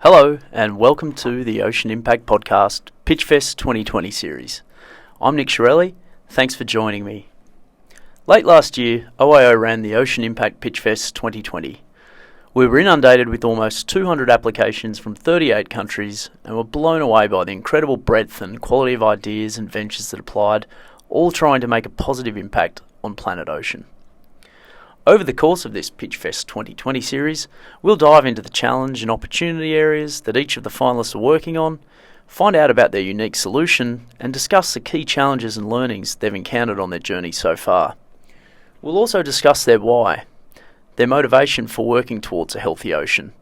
Hello and welcome to the Ocean Impact Podcast Pitchfest 2020 series. I'm Nick Chiarelli, thanks for joining me. Late last year, OIO ran the Ocean Impact Pitchfest 2020. We were inundated with almost 200 applications from 38 countries and were blown away by the incredible breadth and quality of ideas and ventures that applied, all trying to make a positive impact on planet Ocean. Over the course of this Pitchfest 2020 series, we'll dive into the challenge and opportunity areas that each of the finalists are working on, find out about their unique solution, and discuss the key challenges and learnings they've encountered on their journey so far. We'll also discuss their why, their motivation for working towards a healthy ocean,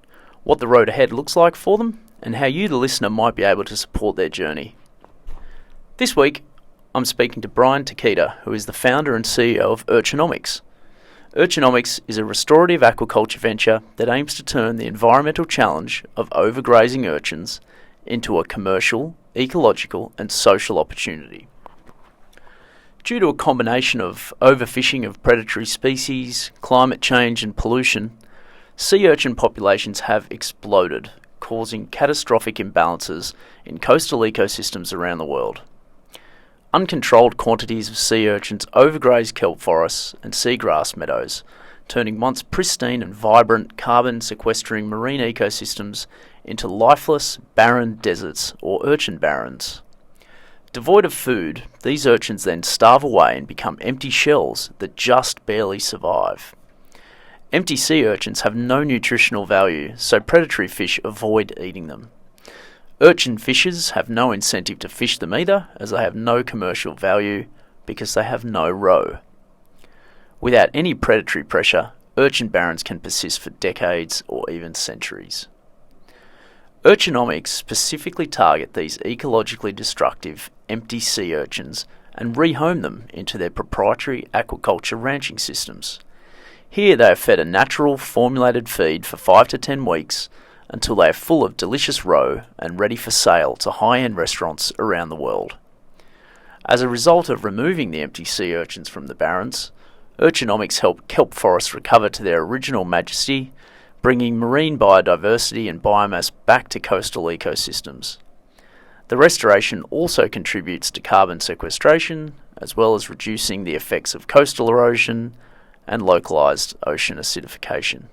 what the road ahead looks like for them, and how you, the listener, might be able to support their journey. This week, I'm speaking to Brian Takeda, who is the founder and CEO of Urchinomics. Urchinomics is a restorative aquaculture venture that aims to turn the environmental challenge of overgrazing urchins into a commercial, ecological and social opportunity. Due to a combination of overfishing of predatory species, climate change and pollution, sea urchin populations have exploded, causing catastrophic imbalances in coastal ecosystems around the world. Uncontrolled quantities of sea urchins overgraze kelp forests and seagrass meadows, turning once pristine and vibrant carbon-sequestering marine ecosystems into lifeless, barren deserts or urchin barrens. Devoid of food, these urchins then starve away and become empty shells that just barely survive. Empty sea urchins have no nutritional value, so predatory fish avoid eating them. Urchin fishers have no incentive to fish them either, as they have no commercial value because they have no roe. Without any predatory pressure, urchin barrens can persist for decades or even centuries. Urchinomics specifically target these ecologically destructive, empty sea urchins and rehome them into their proprietary aquaculture ranching systems. Here they are fed a natural formulated feed for 5 to 10 weeks until they are full of delicious roe and ready for sale to high-end restaurants around the world. As a result of removing the empty sea urchins from the barrens, Urchinomics help kelp forests recover to their original majesty, bringing marine biodiversity and biomass back to coastal ecosystems. The restoration also contributes to carbon sequestration, as well as reducing the effects of coastal erosion and localised ocean acidification.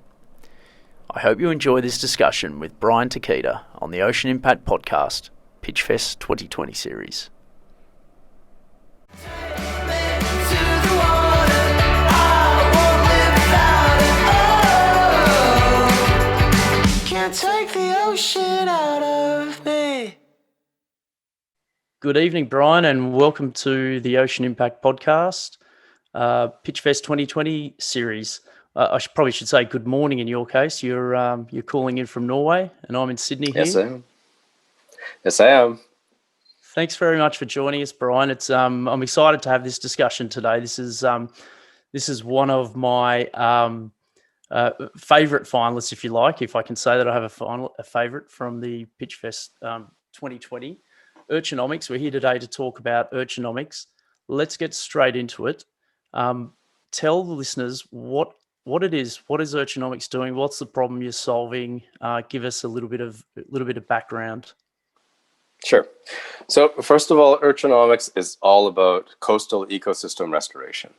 I hope you enjoy this discussion with Brian Takeda on the Ocean Impact Podcast, Pitchfest 2020 series. Can't take the ocean out of me. Good evening, Brian, and welcome to the Ocean Impact Podcast, Pitchfest 2020 series. I probably should say good morning in your case. You're calling in from Norway, and I'm in Sydney here. Yes, I am. Thanks very much for joining us, Brian. It's I'm excited to have this discussion today. This is one of my favourite finalists, if you like, if I can say that I have a favourite from the Pitchfest 2020. Urchinomics. We're here today to talk about Urchinomics. Let's get straight into it. Tell the listeners what it is. What is Urchinomics doing? What's the problem you're solving? Give us a little bit of background. Sure. So first of all, Urchinomics is all about coastal ecosystem restoration.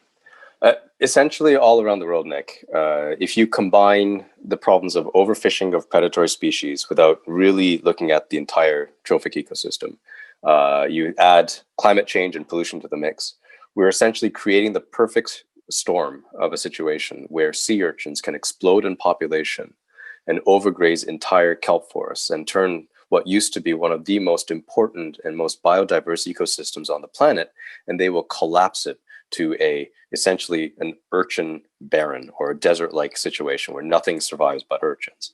Essentially all around the world, Nick. If you combine the problems of overfishing of predatory species without really looking at the entire trophic ecosystem, you add climate change and pollution to the mix, we're essentially creating the perfect storm of a situation where sea urchins can explode in population and overgraze entire kelp forests and turn what used to be one of the most important and most biodiverse ecosystems on the planet, and they will collapse it to essentially an urchin barren or a desert-like situation where nothing survives but urchins.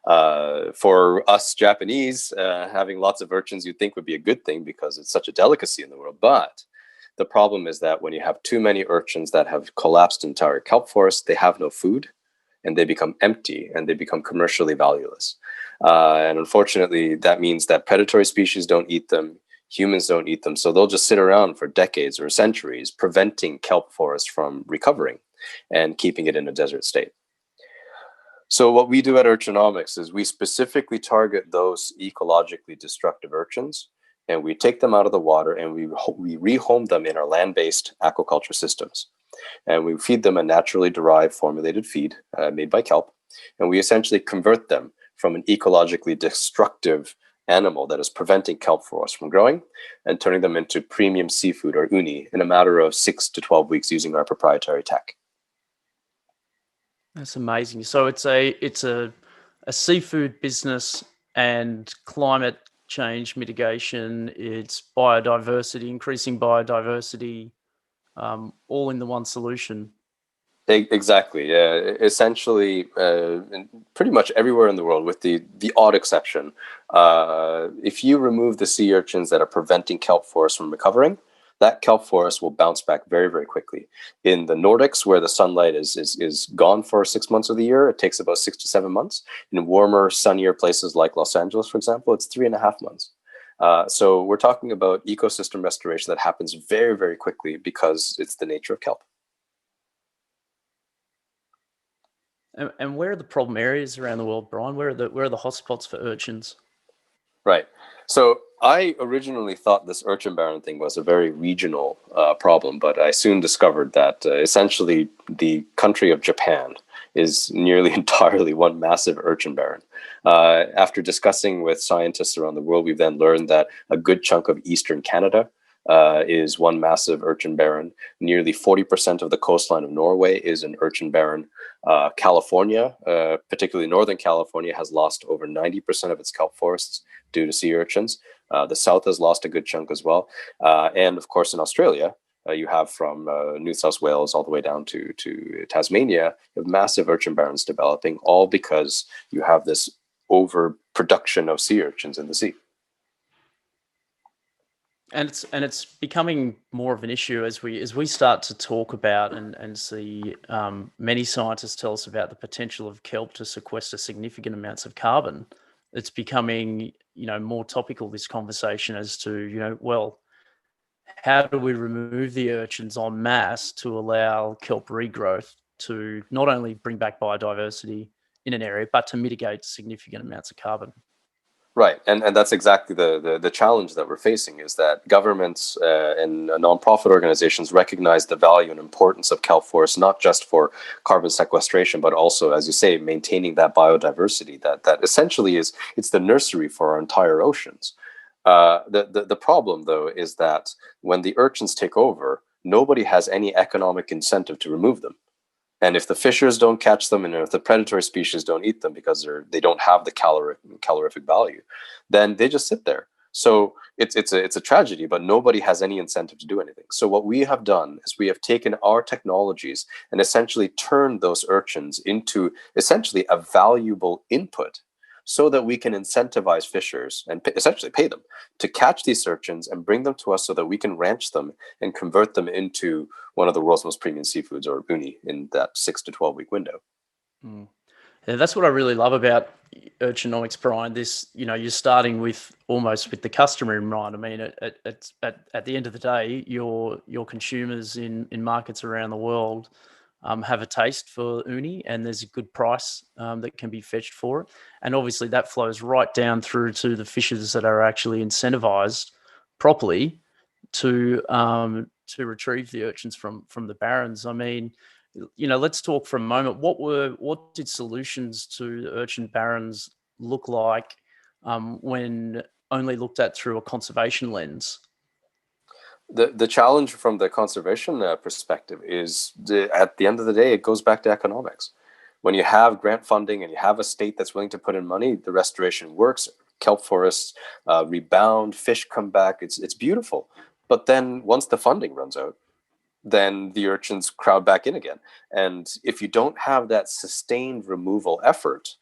For us Japanese, having lots of urchins you'd think would be a good thing because it's such a delicacy in the world, but the problem is that when you have too many urchins that have collapsed entire kelp forests, they have no food and they become empty and they become commercially valueless. And unfortunately, that means that predatory species don't eat them, humans don't eat them, so they'll just sit around for decades or centuries, preventing kelp forests from recovering and keeping it in a desert state. So what we do at Urchinomics is we specifically target those ecologically destructive urchins, and we take them out of the water and we rehome them in our land-based aquaculture systems. And we feed them a naturally derived formulated feed made by kelp, and we essentially convert them from an ecologically destructive animal that is preventing kelp for us from growing and turning them into premium seafood, or uni, in a matter of 6 to 12 weeks using our proprietary tech. That's amazing. So it's a seafood business and climate change mitigation. It's biodiversity, increasing biodiversity, all in the one solution. Exactly. Yeah. Essentially, pretty much everywhere in the world, with the odd exception, if you remove the sea urchins that are preventing kelp forests from recovering, that kelp forest will bounce back very, very quickly. In the Nordics, where the sunlight is gone for 6 months of the year, it takes about 6 to 7 months. In warmer, sunnier places like Los Angeles, for example, it's 3.5 months. So we're talking about ecosystem restoration that happens very, very quickly because it's the nature of kelp. And where are the problem areas around the world, Brian? Where are the hotspots for urchins? Right. So I originally thought this urchin barren thing was a very regional problem, but I soon discovered that essentially the country of Japan is nearly entirely one massive urchin barren. After discussing with scientists around the world, we've then learned that a good chunk of eastern Canada is one massive urchin barren. Nearly 40% of the coastline of Norway is an urchin barren. California, particularly Northern California, has lost over 90% of its kelp forests due to sea urchins. The south has lost a good chunk as well. And of course, in Australia, you have from New South Wales all the way down to Tasmania, you have massive urchin barrens developing, all because you have this overproduction of sea urchins in the sea. And it's becoming more of an issue as we start to talk about and see many scientists tell us about the potential of kelp to sequester significant amounts of carbon. It's becoming more topical, this conversation, as to well, how do we remove the urchins en masse to allow kelp regrowth to not only bring back biodiversity in an area but to mitigate significant amounts of carbon? Right, and that's exactly the challenge that we're facing, is that governments and nonprofit organizations recognize the value and importance of kelp forests, not just for carbon sequestration, but also, as you say, maintaining that biodiversity that essentially it's the nursery for our entire oceans. The problem, though, is that when the urchins take over, nobody has any economic incentive to remove them. And if the fishers don't catch them, and if the predatory species don't eat them because they don't have the calorific value, then they just sit there. So it's a tragedy, but nobody has any incentive to do anything. So what we have done is we have taken our technologies and essentially turned those urchins into essentially a valuable input, so that we can incentivize fishers and essentially pay them to catch these urchins and bring them to us so that we can ranch them and convert them into one of the world's most premium seafoods, or uni, in that 6 to 12 week window. Mm. Yeah, that's what I really love about Urchinomics, Brian. This, you're starting with almost with the customer in mind. I mean, at the end of the day, your consumers in markets around the world have a taste for uni, and there's a good price that can be fetched for it. And obviously that flows right down through to the fishers that are actually incentivized properly to retrieve the urchins from the barrens. I mean, let's talk for a moment. What did solutions to the urchin barrens look like when only looked at through a conservation lens? The challenge from the conservation perspective is, at the end of the day, it goes back to economics. When you have grant funding and you have a state that's willing to put in money, the restoration works. Kelp forests rebound, fish come back. It's beautiful. But then once the funding runs out, then the urchins crowd back in again. And if you don't have that sustained removal effort,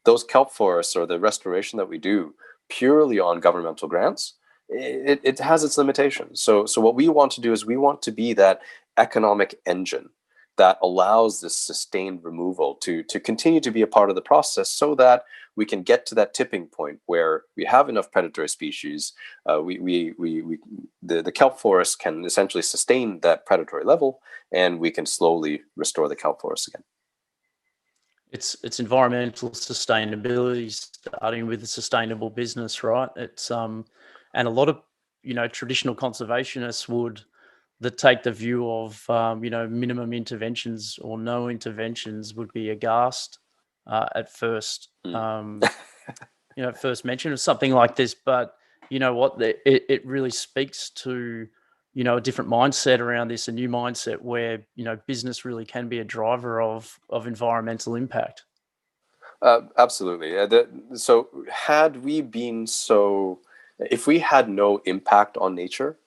those kelp forests, or the restoration that we do purely on governmental grants, it has its limitations. So what we want to do is we want to be that economic engine that allows this sustained removal to continue to be a part of the process, so that we can get to that tipping point where we have enough predatory species. The kelp forest can essentially sustain that predatory level, and we can slowly restore the kelp forest again. it's environmental sustainability, starting with a sustainable business, right? It's and a lot of traditional conservationists would that take the view of minimum interventions or no interventions would be aghast at first. First mention of something like this, but you know what? It really speaks to a different mindset around this, a new mindset where business really can be a driver of environmental impact. Absolutely. So if we had no impact on nature,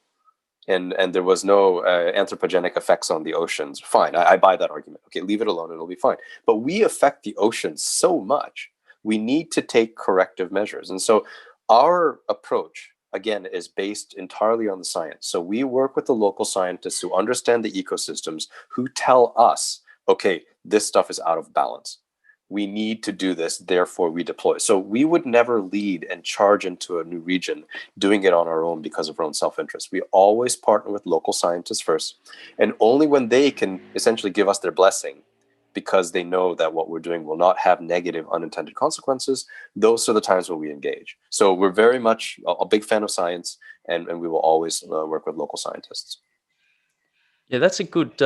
and there was no anthropogenic effects on the oceans, fine. I buy that argument. Okay, leave it alone, it'll be fine. But we affect the oceans so much, we need to take corrective measures. And so our approach, again, is based entirely on the science. So we work with the local scientists who understand the ecosystems, who tell us, okay, this stuff is out of balance. We need to do this, therefore we deploy. So we would never lead and charge into a new region doing it on our own because of our own self-interest. We always partner with local scientists first, and only when they can essentially give us their blessing, because they know that what we're doing will not have negative unintended consequences, those are the times when we engage. So we're very much a big fan of science, and we will always work with local scientists. Yeah, that's a good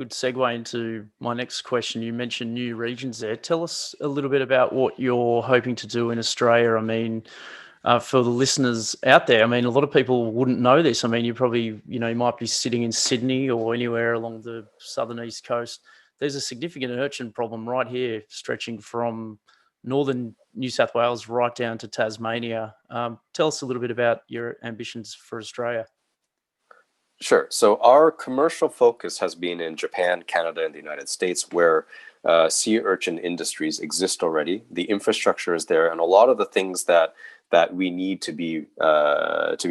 good segue into my next question. You mentioned new regions there. Tell us a little bit about what you're hoping to do in Australia. I mean, for the listeners out there, I mean, a lot of people wouldn't know this. I mean, you probably, you might be sitting in Sydney or anywhere along the southern east coast. There's a significant urchin problem right here, stretching from northern New South Wales right down to Tasmania. Tell us a little bit about your ambitions for Australia. Sure. So our commercial focus has been in Japan, Canada, and the United States, where sea urchin industries exist already. The infrastructure is there, and a lot of the things that we need to be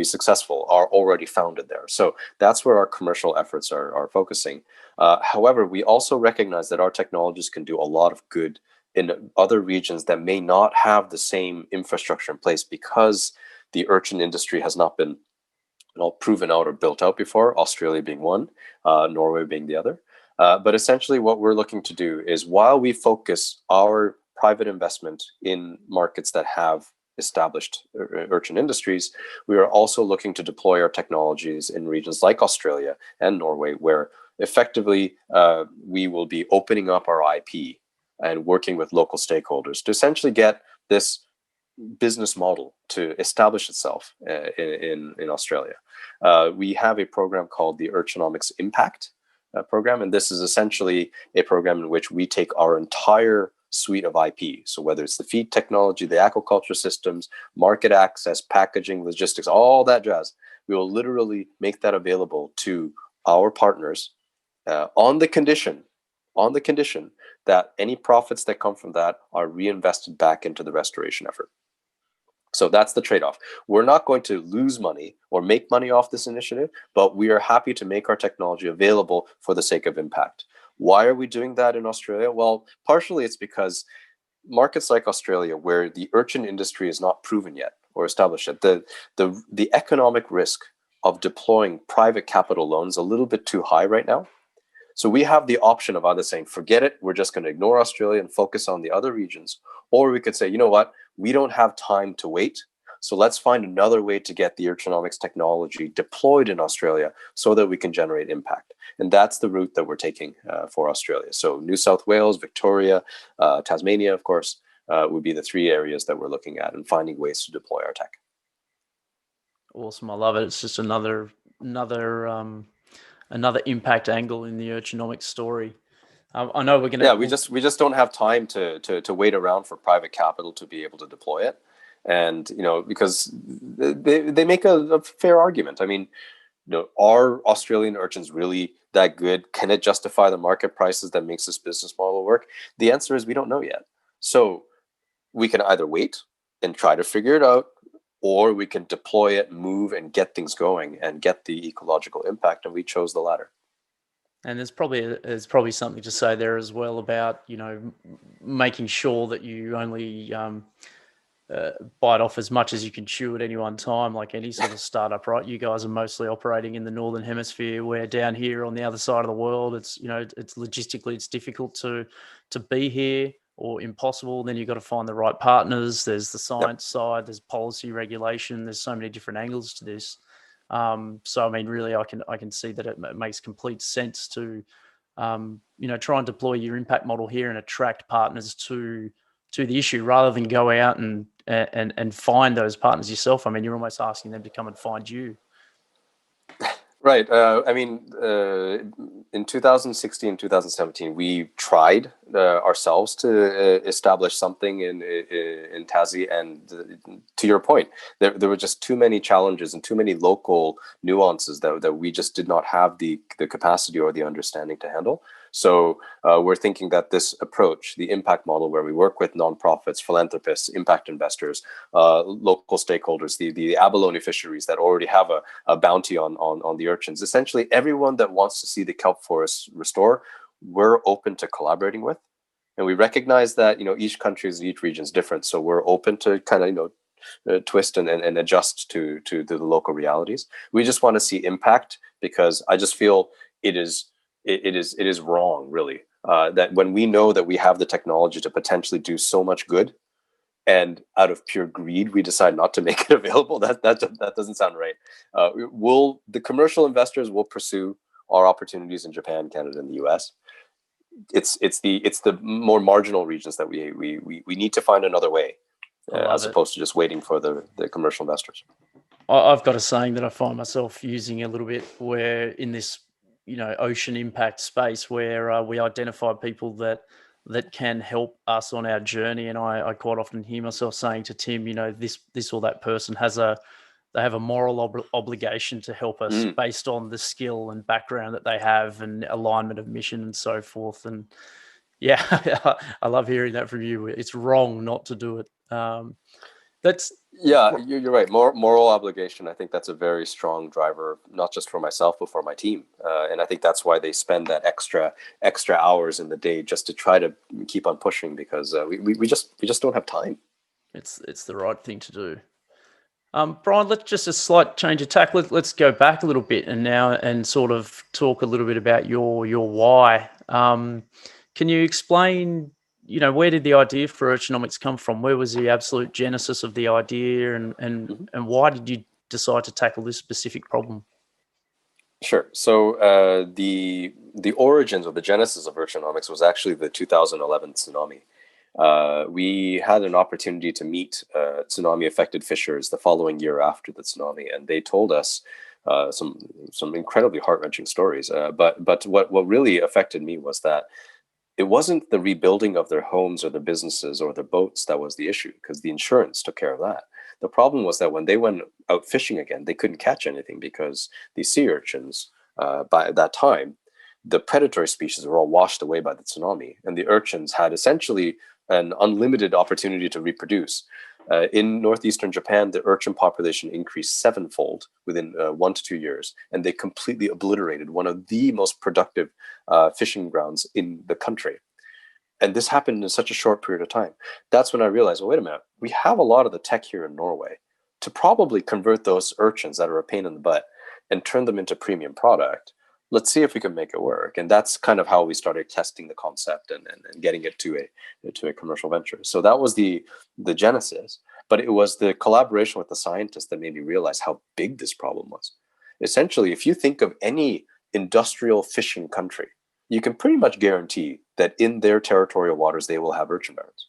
successful are already founded there. So that's where our commercial efforts are focusing. However, we also recognize that our technologies can do a lot of good in other regions that may not have the same infrastructure in place, because the urchin industry has not been proven out or built out before, Australia being one, Norway being the other. But essentially what we're looking to do is, while we focus our private investment in markets that have established urchin industries, we are also looking to deploy our technologies in regions like Australia and Norway, where effectively we will be opening up our IP and working with local stakeholders to essentially get this business model to establish itself in Australia. We have a program called the Urchinomics Impact program, and this is essentially a program in which we take our entire suite of IP. So whether it's the feed technology, the aquaculture systems, market access, packaging, logistics, all that jazz, we will literally make that available to our partners on the condition that any profits that come from that are reinvested back into the restoration effort. So that's the trade-off. We're not going to lose money or make money off this initiative, but we are happy to make our technology available for the sake of impact. Why are we doing that in Australia? Well, partially it's because markets like Australia, where the urchin industry is not proven yet or established yet, the economic risk of deploying private capital loans is a little bit too high right now. So we have the option of either saying, forget it, we're just going to ignore Australia and focus on the other regions. Or we could say, you know what, we don't have time to wait. So let's find another way to get the Urchinomics technology deployed in Australia so that we can generate impact. And that's the route that we're taking for Australia. So New South Wales, Victoria, Tasmania, of course, would be the three areas that we're looking at and finding ways to deploy our tech. Awesome. I love it. It's just another impact angle in the Urchinomics story. I know we're going to. Yeah, we just don't have time to wait around for private capital to be able to deploy it, and because they make a fair argument. I mean, are Australian urchins really that good? Can it justify the market prices that makes this business model work? The answer is we don't know yet. So we can either wait and try to figure it out, or we can deploy it, move, and get things going and get the ecological impact. And we chose the latter. And there's probably something to say there as well about making sure that you only bite off as much as you can chew at any one time, like any sort of startup, right? You guys are mostly operating in the northern hemisphere, where down here on the other side of the world, it's it's logistically it's difficult to be here or impossible. Then you've got to find the right partners. There's the science side, there's policy regulation. There's so many different angles to this. So I mean, really, I can see that it makes complete sense to try and deploy your impact model here and attract partners to the issue rather than go out and find those partners yourself. I mean, you're almost asking them to come and find you. Right. I mean, in 2016, 2017, we tried ourselves to establish something in Tassie, and to your point, there were just too many challenges and too many local nuances that we just did not have the capacity or the understanding to handle. So we're thinking that this approach, the impact model, where we work with nonprofits, philanthropists, impact investors, local stakeholders, the abalone fisheries that already have a bounty on the urchins, essentially everyone that wants to see the kelp forests restore, we're open to collaborating with. And we recognize that each country's, each region is different, so we're open to kind of twist and adjust to the local realities. We just want to see impact, because I just feel it is wrong, really, that when we know that we have the technology to potentially do so much good, and out of pure greed we decide not to make it available, that doesn't sound right. The commercial investors will pursue our opportunities in Japan, Canada, and the US. It's the more marginal regions that we need to find another way, as opposed to just waiting for the commercial investors. I've got a saying that I find myself using a little bit, where in this ocean impact space, where we identify people that can help us on our journey. And I quite often hear myself saying to Tim, this or that person they have a moral obligation to help us based on the skill and background that they have and alignment of mission and so forth. And yeah, I love hearing that from you. It's wrong not to do it. You're right. Moral obligation. I think that's a very strong driver, not just for myself, but for my team. And I think that's why they spend that extra hours in the day just to try to keep on pushing, because we just don't have time. It's the right thing to do. Brian, let's just a slight change of tack. Let's go back a little bit and sort of talk a little bit about your why. Can you explain, where did the idea for Urchinomics come from? Where was the absolute genesis of the idea, and why did you decide to tackle this specific problem? Sure. So the origins or the genesis of Urchinomics was actually the 2011 tsunami. We had an opportunity to meet tsunami-affected fishers the following year after the tsunami, and they told us some incredibly heart-wrenching stories. But what really affected me was that it wasn't the rebuilding of their homes or their businesses or their boats that was the issue, because the insurance took care of that. The problem was that when they went out fishing again, they couldn't catch anything, because the sea urchins, by that time, the predatory species were all washed away by the tsunami, and the urchins had essentially an unlimited opportunity to reproduce. In northeastern Japan, the urchin population increased 7-fold within 1 to 2 years, and they completely obliterated one of the most productive fishing grounds in the country. And this happened in such a short period of time. That's when I realized, well, wait a minute, we have a lot of the tech here in Norway to probably convert those urchins that are a pain in the butt and turn them into premium product. Let's see if we can make it work. And that's kind of how we started testing the concept and getting it to a commercial venture. So that was the genesis. But it was the collaboration with the scientists that made me realize how big this problem was. Essentially, if you think of any industrial fishing country, you can pretty much guarantee that in their territorial waters, they will have urchin barrens.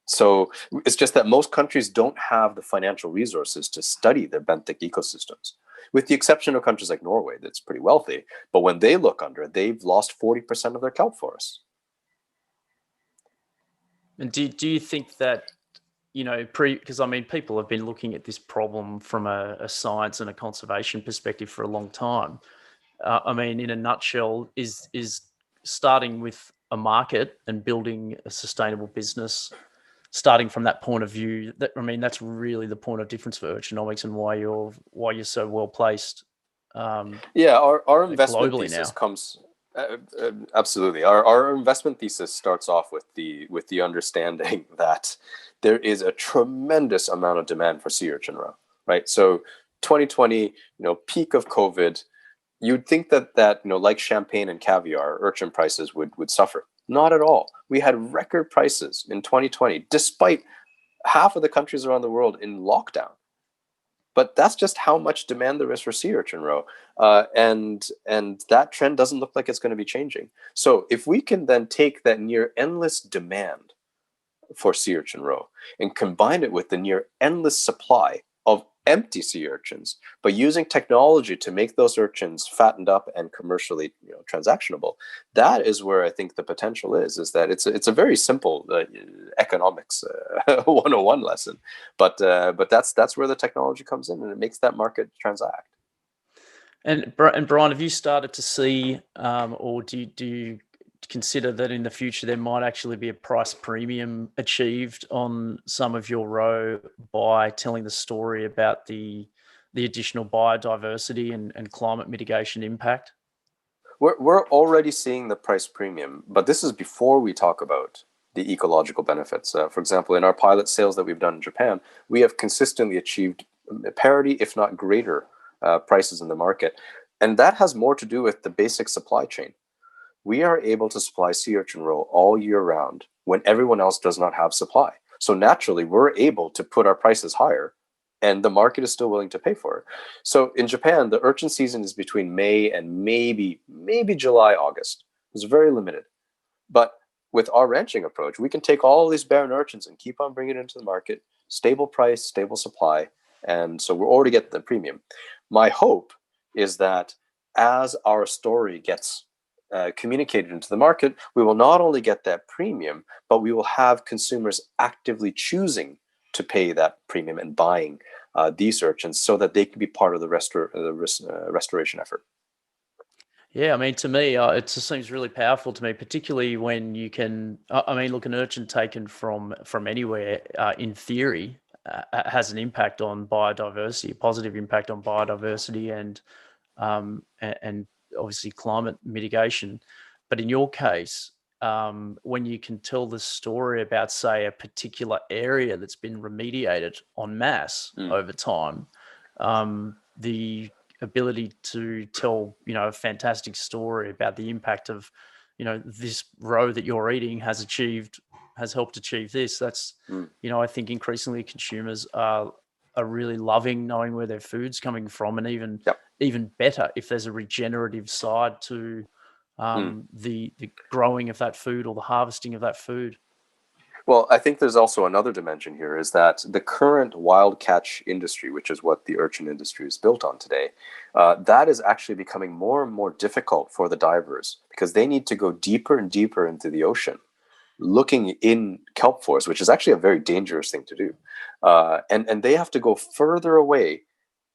So it's just that most countries don't have the financial resources to study their benthic ecosystems, with the exception of countries like Norway that's pretty wealthy. But when they look under it, they've lost 40% of their kelp forests. And do you think that, because I mean, people have been looking at this problem from a science and a conservation perspective for a long time. I mean, in a nutshell, is starting with a market and building a sustainable business, starting from that point of view, that's really the point of difference for Urchinomics and why you're so well placed. Our investment thesis Absolutely. Our investment thesis starts off with the understanding that there is a tremendous amount of demand for sea urchin roe, right? So 2020, peak of COVID, you'd think that like champagne and caviar, urchin prices would suffer. Not at all. We had record prices in 2020, despite half of the countries around the world in lockdown. But that's just how much demand there is for sea urchin roe, and that trend doesn't look like it's going to be changing. So if we can then take that near endless demand for sea urchin roe and combine it with the near endless supply of empty sea urchins, but using technology to make those urchins fattened up and commercially transactionable, that is where I think the potential is that it's a very simple economics 101 lesson, but that's where the technology comes in and it makes that market transact. And Brian, have you started to see, or do you consider that in the future there might actually be a price premium achieved on some of your roe by telling the story about the additional biodiversity and climate mitigation impact? We're already seeing the price premium, but this is before we talk about the ecological benefits. For example, in our pilot sales that we've done in Japan, we have consistently achieved parity, if not greater, prices in the market. And that has more to do with the basic supply chain. We are able to supply sea urchin roe all year round when everyone else does not have supply. So naturally, we're able to put our prices higher and the market is still willing to pay for it. So in Japan, the urchin season is between May and maybe July, August. It's very limited. But with our ranching approach, we can take all these barren urchins and keep on bringing it into the market, stable price, stable supply. And so we're already getting the premium. My hope is that as our story gets communicated into the market, we will not only get that premium, but we will have consumers actively choosing to pay that premium and buying these urchins so that they can be part of the restoration effort. Yeah, I mean, to me, it just seems really powerful to me, particularly when you can. I mean, look, an urchin taken from anywhere, in theory, has an impact on biodiversity, a positive impact on biodiversity, and obviously climate mitigation. But in your case, when you can tell the story about, say, a particular area that's been remediated en masse over time, the ability to tell, a fantastic story about the impact of, this roe that you're eating has helped achieve this. That's, I think increasingly consumers are really loving knowing where their food's coming from, and even better if there's a regenerative side to the growing of that food or the harvesting of that food. Well, I think there's also another dimension here is that the current wild catch industry, which is what the urchin industry is built on today, that is actually becoming more and more difficult for the divers because they need to go deeper and deeper into the ocean, looking in kelp forests, which is actually a very dangerous thing to do. And they have to go further away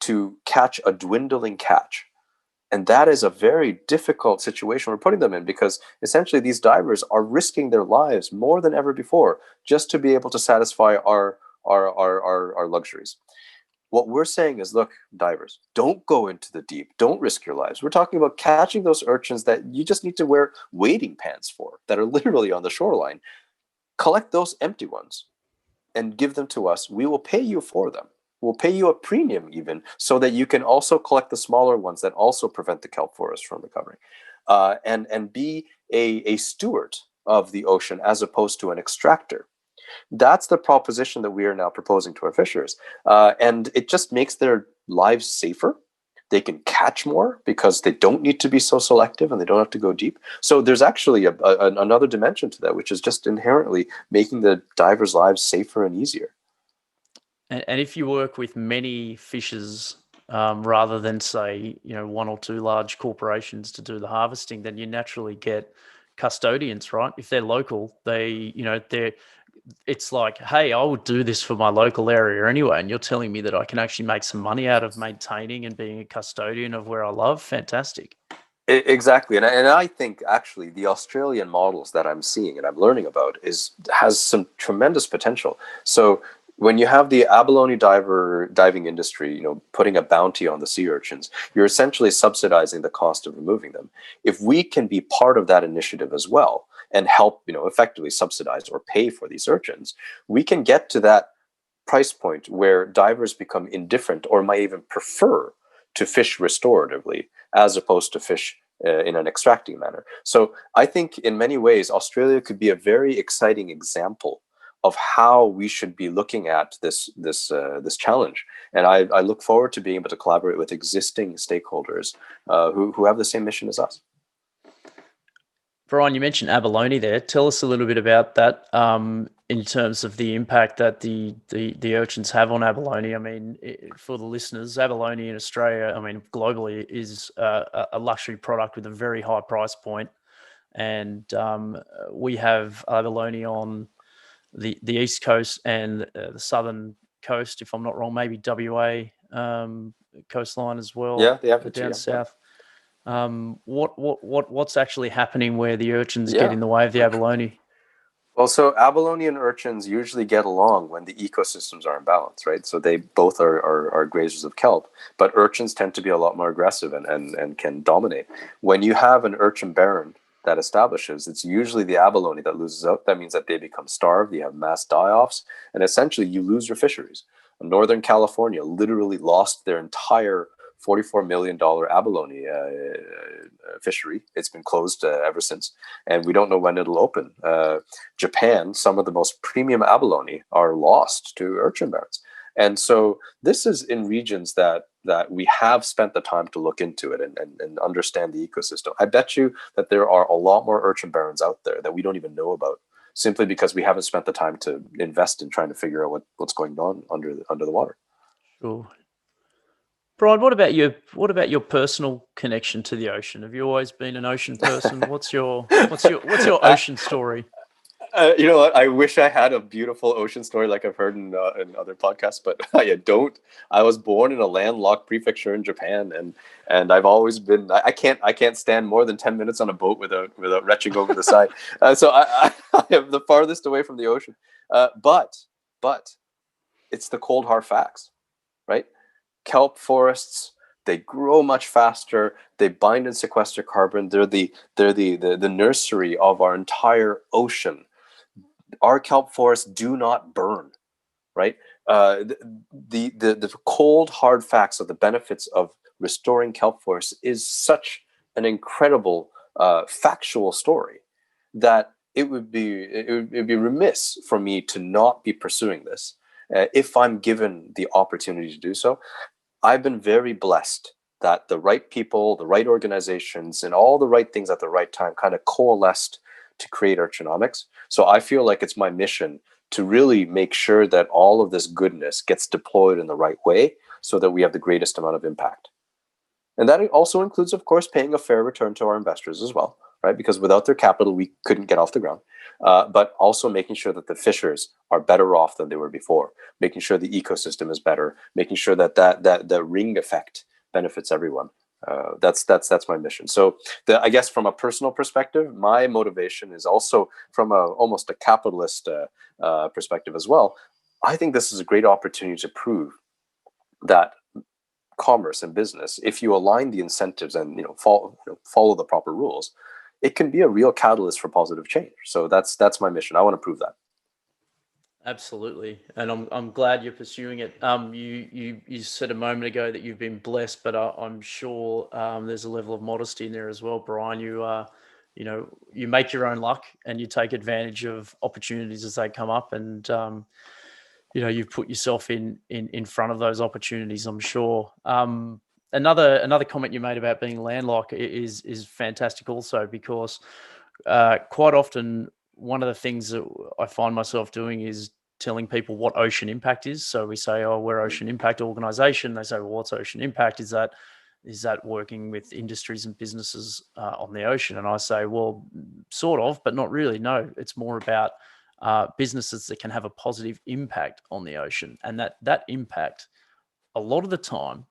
to catch a dwindling catch. And that is a very difficult situation we're putting them in because essentially these divers are risking their lives more than ever before just to be able to satisfy our luxuries. What we're saying is, look, divers, don't go into the deep. Don't risk your lives. We're talking about catching those urchins that you just need to wear wading pants for, that are literally on the shoreline. Collect those empty ones and give them to us. We will pay you for them. We'll pay you a premium even so that you can also collect the smaller ones that also prevent the kelp forest from recovering, and be a steward of the ocean as opposed to an extractor. That's the proposition that we are now proposing to our fishers. And it just makes their lives safer. They can catch more because they don't need to be so selective and they don't have to go deep. So there's actually another dimension to that, which is just inherently making the divers' lives safer and easier. And if you work with many fishers, rather than say, one or two large corporations to do the harvesting, then you naturally get custodians, right? If they're local, it's like, hey, I would do this for my local area anyway, and you're telling me that I can actually make some money out of maintaining and being a custodian of where I love. Fantastic. Exactly, and I think actually the Australian models that I'm seeing and I'm learning about has some tremendous potential. So when you have the abalone diving industry, putting a bounty on the sea urchins, you're essentially subsidizing the cost of removing them. If we can be part of that initiative as well and help, effectively subsidize or pay for these urchins, we can get to that price point where divers become indifferent or might even prefer to fish restoratively as opposed to fish in an extracting manner. So I think in many ways, Australia could be a very exciting example of how we should be looking at this challenge. And I look forward to being able to collaborate with existing stakeholders who have the same mission as us. Brian, you mentioned abalone there. Tell us a little bit about that in terms of the impact that the urchins have on abalone. I mean, for the listeners, abalone in Australia, I mean, globally is a luxury product with a very high price point. And we have abalone on the East Coast and the southern coast, if I'm not wrong, maybe WA coastline as well. Yeah, they have it down too, south. What's actually happening where the urchins get in the way of the abalone? Well, so abalone and urchins usually get along when the ecosystems are in balance, right? So they both are grazers of kelp, but urchins tend to be a lot more aggressive and can dominate. When you have an urchin barren that establishes, it's usually the abalone that loses out. That means that they become starved, you have mass die-offs, and essentially you lose your fisheries. Northern California literally lost their entire $44 million abalone fishery. It's been closed ever since, and we don't know when it'll open. Japan, some of the most premium abalone are lost to urchin barrens. And so this is in regions that we have spent the time to look into it and understand the ecosystem. I bet you that there are a lot more urchin barrens out there that we don't even know about, simply because we haven't spent the time to invest in trying to figure out what's going on under the water. Sure. Brian, what about your personal connection to the ocean? Have you always been an ocean person? What's your ocean story? You know what? I wish I had a beautiful ocean story like I've heard in other podcasts, but I don't. I was born in a landlocked prefecture in Japan, and I've always been. I can't stand more than 10 minutes on a boat without retching over the side. So I am the farthest away from the ocean. But it's the cold hard facts, right? Kelp forests, they grow much faster. They bind and sequester carbon. They're the nursery of our entire ocean. Our kelp forests do not burn, right? The cold hard facts of the benefits of restoring kelp forests is such an incredible factual story that it would be remiss for me to not be pursuing this if I'm given the opportunity to do so. I've been very blessed that the right people, the right organizations, and all the right things at the right time kind of coalesced to create Urchinomics. So I feel like it's my mission to really make sure that all of this goodness gets deployed in the right way so that we have the greatest amount of impact. And that also includes, of course, paying a fair return to our investors as well, right? Because without their capital, we couldn't get off the ground. But also making sure that the fishers are better off than they were before, making sure the ecosystem is better, making sure that the ring effect benefits everyone. That's my mission. So I guess from a personal perspective, my motivation is also from almost a capitalist perspective as well. I think this is a great opportunity to prove that commerce and business, if you align the incentives and follow the proper rules, it can be a real catalyst for positive change. So that's my mission. I want to prove that. Absolutely, and I'm glad you're pursuing it. You said a moment ago that you've been blessed, but I'm sure there's a level of modesty in there as well, Brian. You make your own luck and you take advantage of opportunities as they come up, and you've put yourself in front of those opportunities, I'm sure. Another comment you made about being landlocked is fantastic also, because quite often one of the things that I find myself doing is telling people what Ocean Impact is. So we say, oh, we're Ocean Impact organization. They say, well, what's Ocean Impact? Is that working with industries and businesses on the ocean? And I say, well, sort of, but not really. No, it's more about businesses that can have a positive impact on the ocean. And that impact, a lot of the time,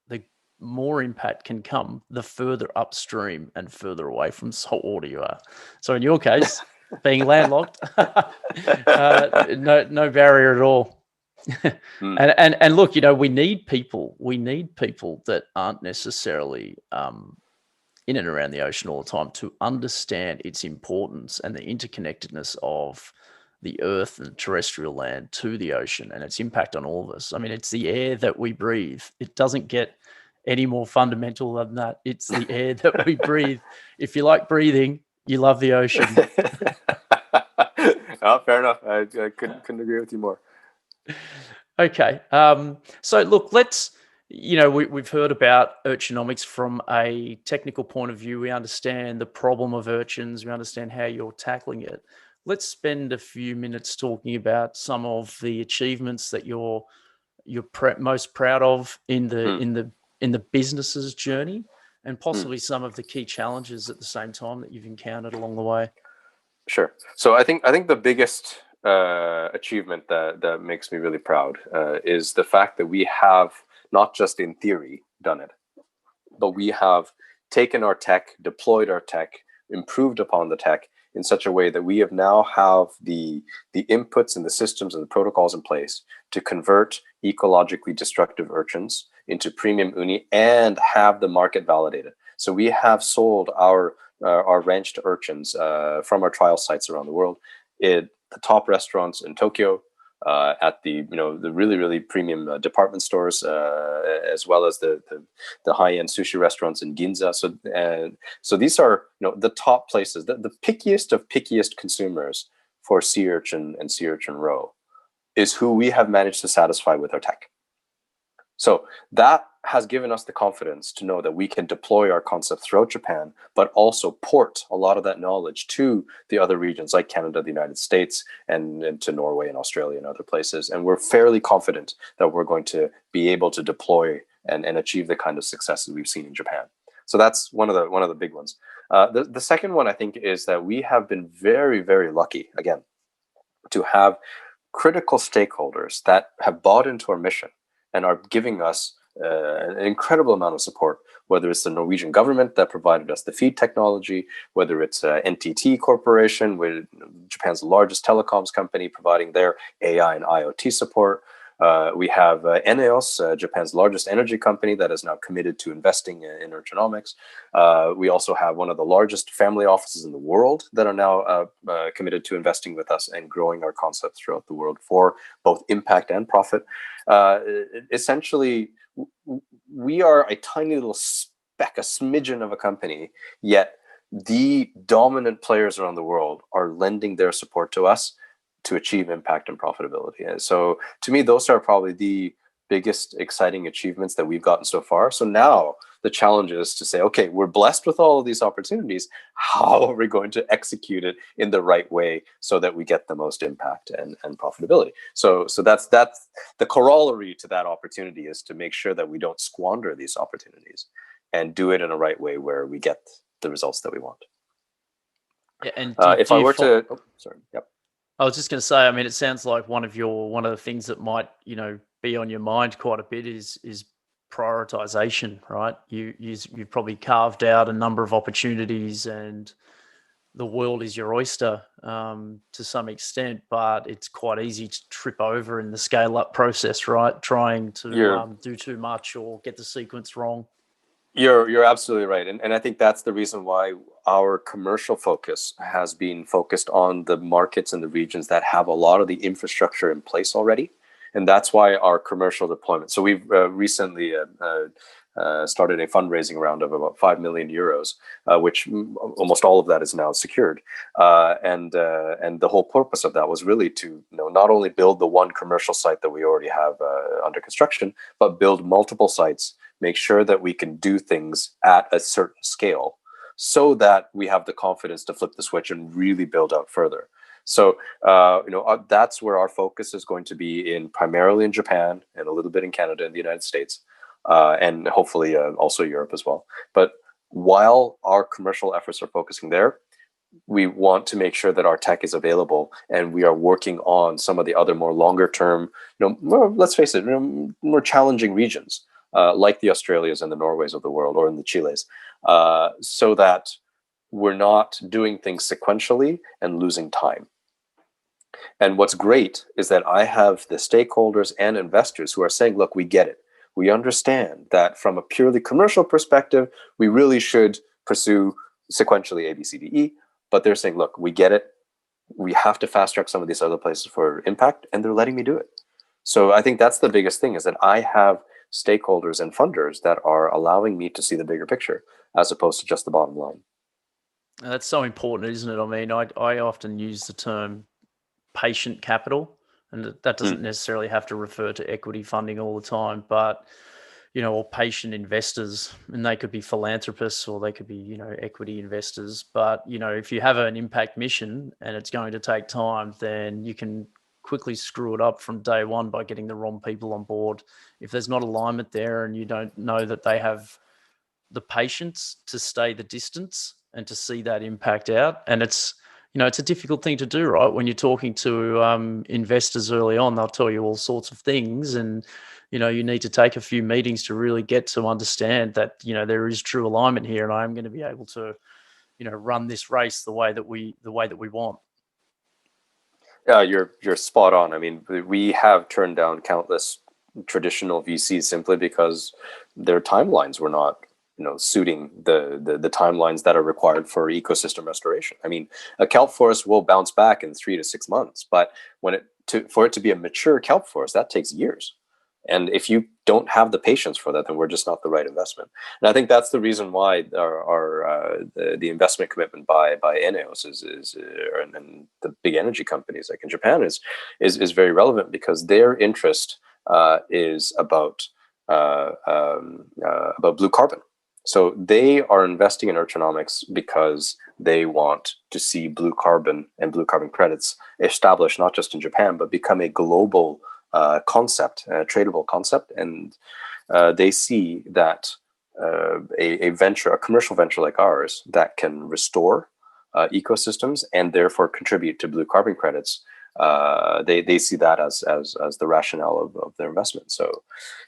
the more impact can come the further upstream and further away from saltwater you are. So in your case, being landlocked, no barrier at all. And look, we need people. We need people that aren't necessarily in and around the ocean all the time to understand its importance and the interconnectedness of the earth and terrestrial land to the ocean and its impact on all of us. I mean, it's the air that we breathe. It doesn't get any more fundamental than that. It's the air that we breathe. If you like breathing, you love the ocean. Oh, fair enough. I couldn't agree with you more. Okay. So look, we've heard about urchinomics from a technical point of view. We understand the problem of urchins. We understand how you're tackling it. Let's spend a few minutes talking about some of the achievements that you're most proud of in the business's journey, and possibly some of the key challenges at the same time that you've encountered along the way. Sure. So I think the biggest achievement that makes me really proud is the fact that we have not just in theory done it, but we have taken our tech, deployed our tech, improved upon the tech in such a way that we now have the inputs and the systems and the protocols in place to convert ecologically destructive urchins into premium uni and have the market validated. So we have sold our ranched urchins from our trial sites around the world at the top restaurants in Tokyo, at the really, really premium department stores, as well as the high-end sushi restaurants in Ginza. So these are the top places, the pickiest of pickiest consumers for sea urchin and sea urchin roe is who we have managed to satisfy with our tech. So that has given us the confidence to know that we can deploy our concept throughout Japan, but also port a lot of that knowledge to the other regions like Canada, the United States, and to Norway and Australia and other places. And we're fairly confident that we're going to be able to deploy and achieve the kind of successes we've seen in Japan. So that's one of the big ones. The second one, I think, is that we have been very, very lucky, again, to have critical stakeholders that have bought into our mission and are giving us an incredible amount of support, whether it's the Norwegian government that provided us the feed technology, whether it's NTT Corporation, Japan's largest telecoms company, providing their AI and IoT support. We have Eneos, Japan's largest energy company, that is now committed to investing in Urchinomics. We also have one of the largest family offices in the world that are now committed to investing with us and growing our concepts throughout the world for both impact and profit. Essentially, we are a tiny little speck, a smidgen of a company, yet the dominant players around the world are lending their support to us to achieve impact and profitability. And so to me, those are probably the biggest exciting achievements that we've gotten so far. So now the challenge is to say, okay, we're blessed with all of these opportunities. How are we going to execute it in the right way so that we get the most impact and profitability? So that's the corollary to that opportunity, is to make sure that we don't squander these opportunities and do it in a right way where we get the results that we want. Yeah, and I was just going to say, I mean, it sounds like one of the things that might, be on your mind quite a bit is prioritization, right? You've probably carved out a number of opportunities, and the world is your oyster to some extent, but it's quite easy to trip over in the scale up process, right? Trying to do too much or get the sequence wrong. You're absolutely right. And I think that's the reason why our commercial focus has been focused on the markets and the regions that have a lot of the infrastructure in place already. And that's why our commercial deployment. So we've recently started a fundraising round of about 5 million euros, which almost all of that is now secured. And the whole purpose of that was really to not only build the one commercial site that we already have under construction, but build multiple sites, make sure that we can do things at a certain scale so that we have the confidence to flip the switch and really build out further. So, that's where our focus is going to be, primarily in Japan and a little bit in Canada and the United States, and hopefully also Europe as well. But while our commercial efforts are focusing there, we want to make sure that our tech is available, and we are working on some of the other more longer term, let's face it, more challenging regions, like the Australias and the Norways of the world, or in the Chiles, so that we're not doing things sequentially and losing time. And what's great is that I have the stakeholders and investors who are saying, look, we get it. We understand that from a purely commercial perspective, we really should pursue sequentially A, B, C, D, E. But they're saying, look, we get it. We have to fast track some of these other places for impact, and they're letting me do it. So I think that's the biggest thing, is that I have stakeholders and funders that are allowing me to see the bigger picture as opposed to just the bottom line. That's so important, isn't it? I mean, I often use the term patient capital, and that doesn't necessarily have to refer to equity funding all the time, but or patient investors, and they could be philanthropists or they could be equity investors. But if you have an impact mission and it's going to take time, then you can quickly screw it up from day one by getting the wrong people on board. If there's not alignment there and you don't know that they have the patience to stay the distance and to see that impact out, and it's a difficult thing to do, right? When you're talking to investors early on, they'll tell you all sorts of things, and you need to take a few meetings to really get to understand that there is true alignment here, and I am going to be able to run this race the way that we want. Yeah, you're spot on. I mean, we have turned down countless traditional VCs simply because their timelines were not suiting the timelines that are required for ecosystem restoration. I mean, a kelp forest will bounce back in 3 to 6 months, but for it to be a mature kelp forest, that takes years. And if you don't have the patience for that, then we're just not the right investment. And I think that's the reason why the investment commitment by ENEOS and the big energy companies like in Japan is very relevant, because their interest is about blue carbon. So they are investing in Urchinomics because they want to see blue carbon and blue carbon credits established not just in Japan, but become a global concept, a tradable concept. And they see that a commercial venture like ours that can restore ecosystems and therefore contribute to blue carbon credits, they see that as the rationale of their investment. So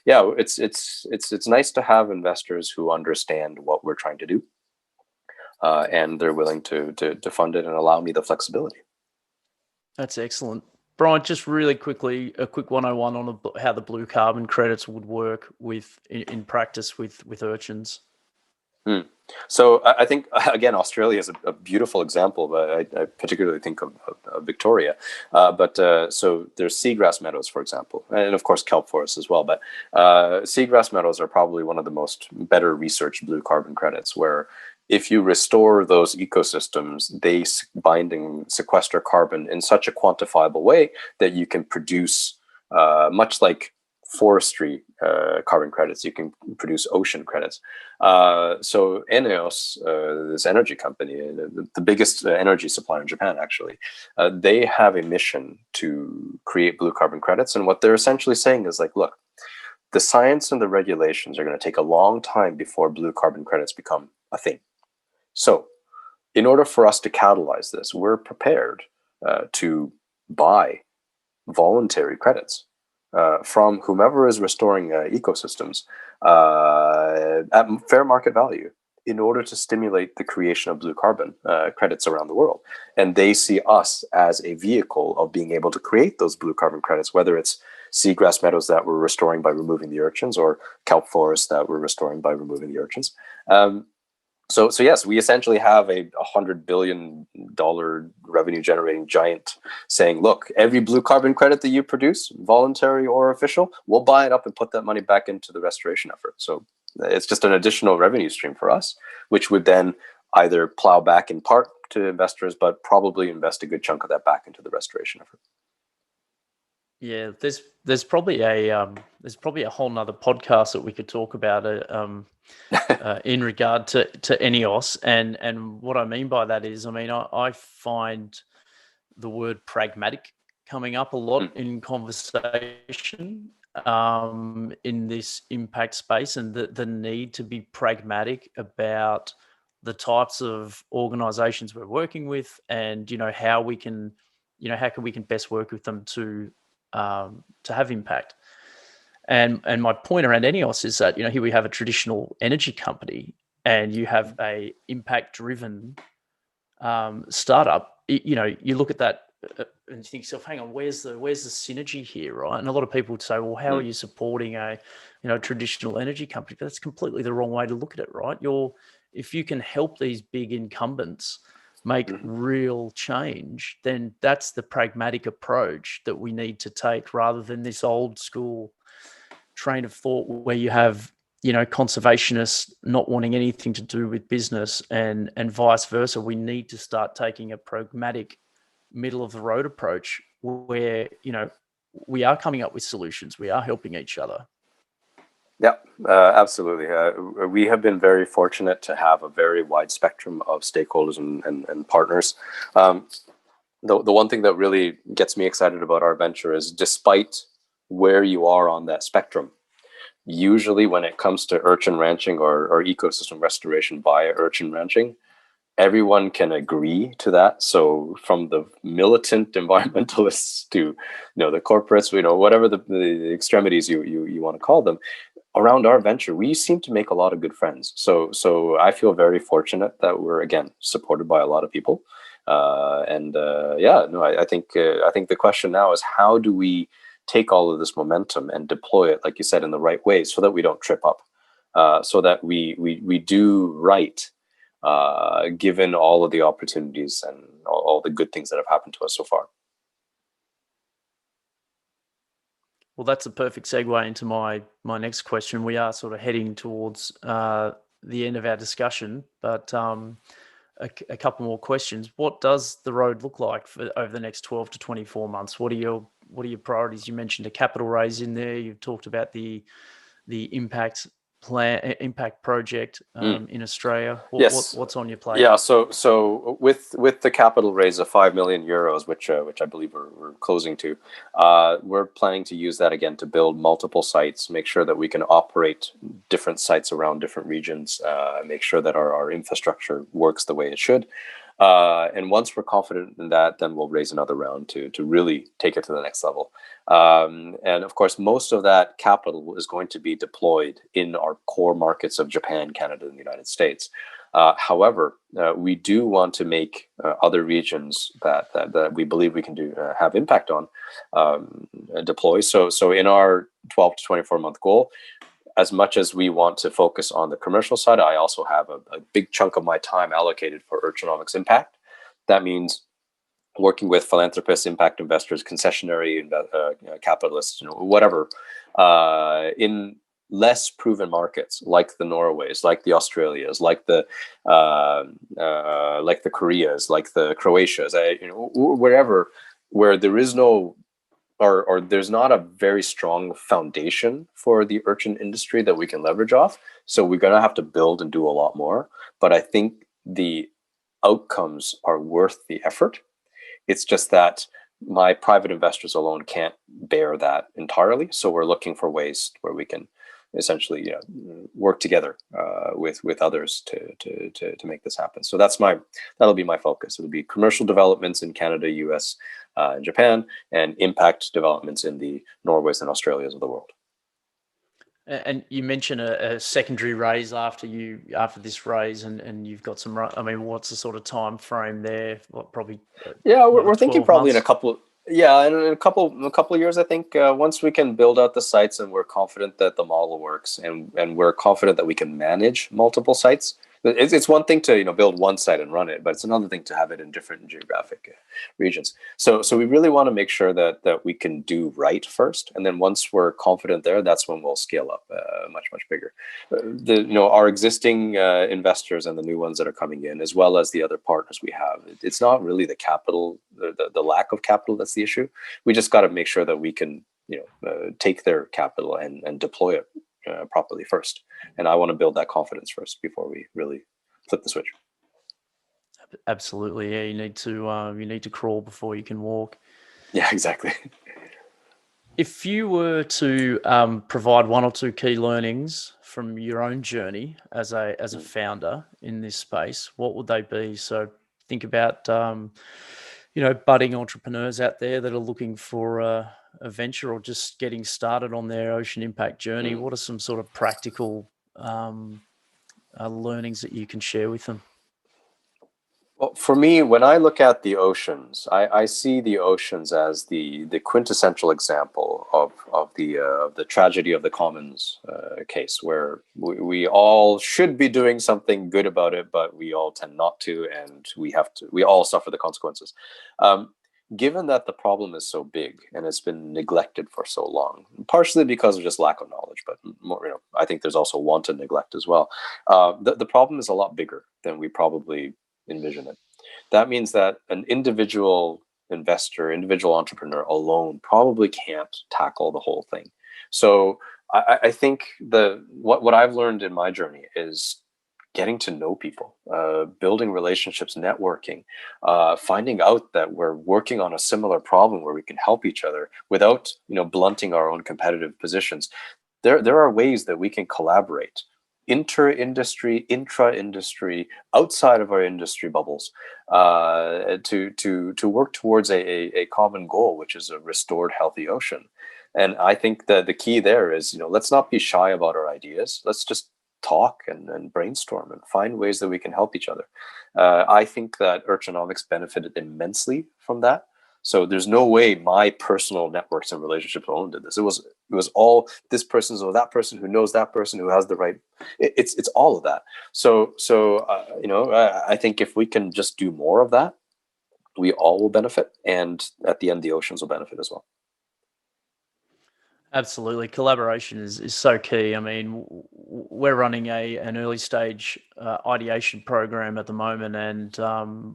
yeah, it's nice to have investors who understand what we're trying to do, and they're willing to fund it and allow me the flexibility. That's excellent. Brian, just really quickly, a quick 101 on how the blue carbon credits would work in practice with urchins. So I think, again, Australia is a beautiful example, but I particularly think of Victoria. So there's seagrass meadows, for example, and of course kelp forests as well. But seagrass meadows are probably one of the most better researched blue carbon credits, where if you restore those ecosystems, they bind and sequester carbon in such a quantifiable way that you can produce, much like forestry carbon credits, you can produce ocean credits. So ENEOS, this energy company, the biggest energy supplier in Japan, actually, they have a mission to create blue carbon credits. And what they're essentially saying is like, look, the science and the regulations are going to take a long time before blue carbon credits become a thing. So in order for us to catalyze this, we're prepared to buy voluntary credits from whomever is restoring ecosystems at fair market value in order to stimulate the creation of blue carbon credits around the world. And they see us as a vehicle of being able to create those blue carbon credits, whether it's seagrass meadows that we're restoring by removing the urchins, or kelp forests that we're restoring by removing the urchins. So yes, we essentially have a $100 billion revenue generating giant saying, look, every blue carbon credit that you produce, voluntary or official, we'll buy it up and put that money back into the restoration effort. So it's just an additional revenue stream for us, which would then either plow back in part to investors, but probably invest a good chunk of that back into the restoration effort. Yeah, there's probably a whole nother podcast that we could talk about in regard to ENEOS, and what I mean by that is, I mean, I find the word pragmatic coming up a lot in conversation in this impact space, and the need to be pragmatic about the types of organizations we're working with, and how we can best work with them to have impact. And my point around ENEOS is that here we have a traditional energy company, and you have a impact driven startup. You look at that and you think to yourself, hang on, where's the synergy here, right? And a lot of people would say, well, how are you supporting a traditional energy company? But that's completely the wrong way to look at it, right? If you can help these big incumbents make real change, then that's the pragmatic approach that we need to take, rather than this old school train of thought where you have conservationists not wanting anything to do with business, and vice versa. We need to start taking a pragmatic, middle of the road approach where we are coming up with solutions, we are helping each other. Yeah, absolutely. We have been very fortunate to have a very wide spectrum of stakeholders and partners. The one thing that really gets me excited about our venture is, despite where you are on that spectrum, usually when it comes to urchin ranching or ecosystem restoration via urchin ranching, everyone can agree to that. So from the militant environmentalists to the corporates, whatever the extremities you want to call them, around our venture, we seem to make a lot of good friends. So I feel very fortunate that we're, again, supported by a lot of people. I think the question now is, how do we take all of this momentum and deploy it, like you said, in the right way, so that we don't trip up, so that we do right, given all of the opportunities and all the good things that have happened to us so far. Well, that's a perfect segue into my next question. We are sort of heading towards the end of our discussion, but a couple more questions. What does the road look like for over the next 12 to 24 months? What are your priorities? You mentioned a capital raise in there. You've talked about the impact project in Australia. Yes. What's on your plate? Yeah. So with the capital raise of €5 million, which I believe we're closing to, we're planning to use that again to build multiple sites, make sure that we can operate different sites around different regions, make sure that our infrastructure works the way it should. And once we're confident in that, then we'll raise another round to really take it to the next level. And of course, most of that capital is going to be deployed in our core markets of Japan, Canada, and the United States. However, we do want to make other regions that we believe we can have impact on deploy. So in our 12 to 24 month goal, as much as we want to focus on the commercial side, I also have a big chunk of my time allocated for Urchinomics impact. That means working with philanthropists, impact investors, concessionary capitalists, whatever, in less proven markets like the Norways, like the Australias, like the Koreas, like the Croatias, wherever where there is no or there's not a very strong foundation for the urchin industry that we can leverage off. So we're going to have to build and do a lot more. But I think the outcomes are worth the effort. It's just that my private investors alone can't bear that entirely. So we're looking for ways where we can essentially work together with others to make this happen. So that'll be my focus. It'll be commercial developments in Canada, US, and Japan, and impact developments in the Norways and Australias of the world. And you mentioned a secondary raise after this raise, and you've got some. I mean, what's the sort of time frame there? What, probably? Yeah, we're thinking probably months? in a couple. Yeah, in a couple of years, I think. Once we can build out the sites and we're confident that the model works, and we're confident that we can manage multiple sites. It's one thing to build one site and run it, but it's another thing to have it in different geographic regions. So we really want to make sure that we can do right first, and then once we're confident there, that's when we'll scale up much bigger. Our existing investors and the new ones that are coming in, as well as the other partners we have, it's not really the capital, the lack of capital that's the issue. We just got to make sure that we can take their capital and deploy it properly first. And I want to build that confidence first before we really flip the switch. Absolutely, yeah. You need to crawl before you can walk. Yeah, exactly. If you were to provide one or two key learnings from your own journey as a founder in this space, what would they be? So think about budding entrepreneurs out there that are looking for a venture or just getting started on their ocean impact journey. What are some sort of practical learnings that you can share with them? Well, for me, when I look at the oceans, I see the oceans as the quintessential example of the tragedy of the commons case, where we all should be doing something good about it, but we all tend not to, and we all suffer the consequences. Um, Given that the problem is so big and it's been neglected for so long, partially because of just lack of knowledge, but more, I think there's also wanton neglect as well. The problem is a lot bigger than we probably envision it. That means that an individual investor, individual entrepreneur alone probably can't tackle the whole thing. So I think what I've learned in my journey is getting to know people, building relationships, networking, finding out that we're working on a similar problem where we can help each other without blunting our own competitive positions. There are ways that we can collaborate inter-industry, intra-industry, outside of our industry bubbles, to work towards a common goal, which is a restored, healthy ocean. And I think that the key there is, let's not be shy about our ideas. Let's just talk and brainstorm and find ways that we can help each other. I think that Urchinomics benefited immensely from that. So there's no way my personal networks and relationships alone did this. It was all this person or that person who knows that person who has the right. It's all of that. So I think if we can just do more of that, we all will benefit, and at the end, the oceans will benefit as well. Absolutely. Collaboration is so key. I mean, we're running an early stage ideation program at the moment. And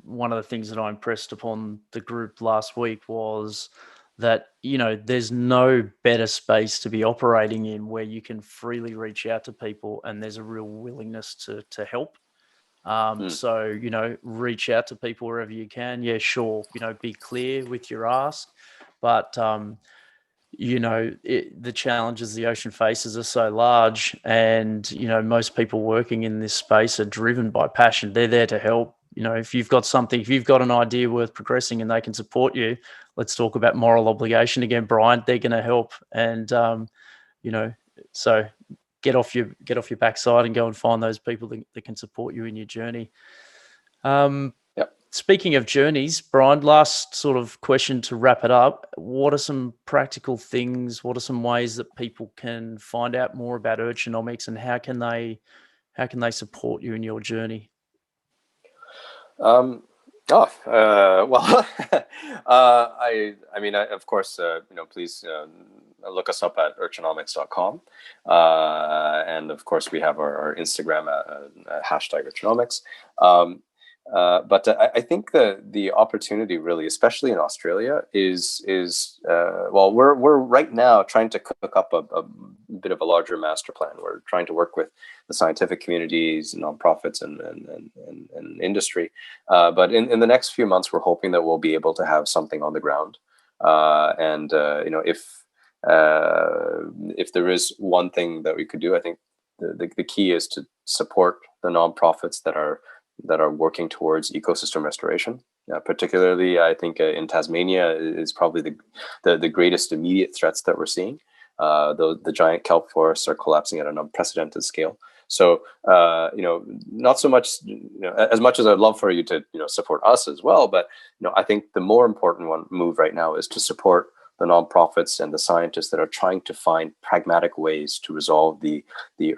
one of the things that I impressed upon the group last week was that, there's no better space to be operating in where you can freely reach out to people and there's a real willingness to help. So, reach out to people wherever you can. Yeah, sure. Be clear with your ask, but the challenges the ocean faces are so large, and most people working in this space are driven by passion. They're there to help. If you've got an idea worth progressing and they can support you, let's talk about moral obligation again, Brian. They're going to help. And so get off your backside and go and find those people that can support you in your journey. Yep. Speaking of journeys, Brian, last sort of question to wrap it up. What are some practical things? What are some ways that people can find out more about Urchinomics, and how can they support you in your journey? Well, of course, please look us up at urchinomics.com. And of course, we have our Instagram at hashtag Urchinomics. But I think the opportunity really, especially in Australia, is we're right now trying to cook up a bit of a larger master plan. We're trying to work with the scientific communities, nonprofits, and industry. But in the next few months, we're hoping that we'll be able to have something on the ground. If there is one thing that we could do, I think the key is to support the nonprofits that are working towards ecosystem restoration. Particularly, I think in Tasmania is probably the greatest immediate threats that we're seeing. The giant kelp forests are collapsing at an unprecedented scale. So, not so much, as much as I'd love for you to, support us as well, but, I think the more important move right now is to support the nonprofits and the scientists that are trying to find pragmatic ways to resolve the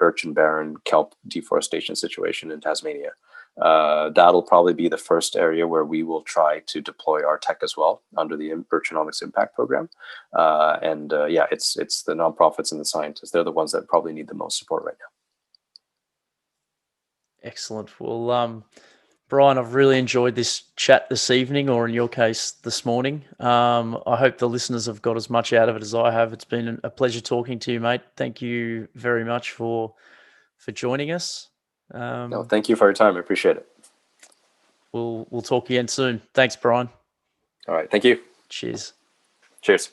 urchin barren kelp deforestation situation in Tasmania. That'll probably be the first area where we will try to deploy our tech as well under the Urchinomics Impact Program. It's the nonprofits and the scientists. They're the ones that probably need the most support right now. Excellent. Well, Brian, I've really enjoyed this chat this evening, or in your case, this morning. I hope the listeners have got as much out of it as I have. It's been a pleasure talking to you, mate. Thank you very much for joining us. No, thank you for your time. I appreciate it. We'll talk again soon. Thanks, Brian. All right. Thank you. Cheers. Cheers.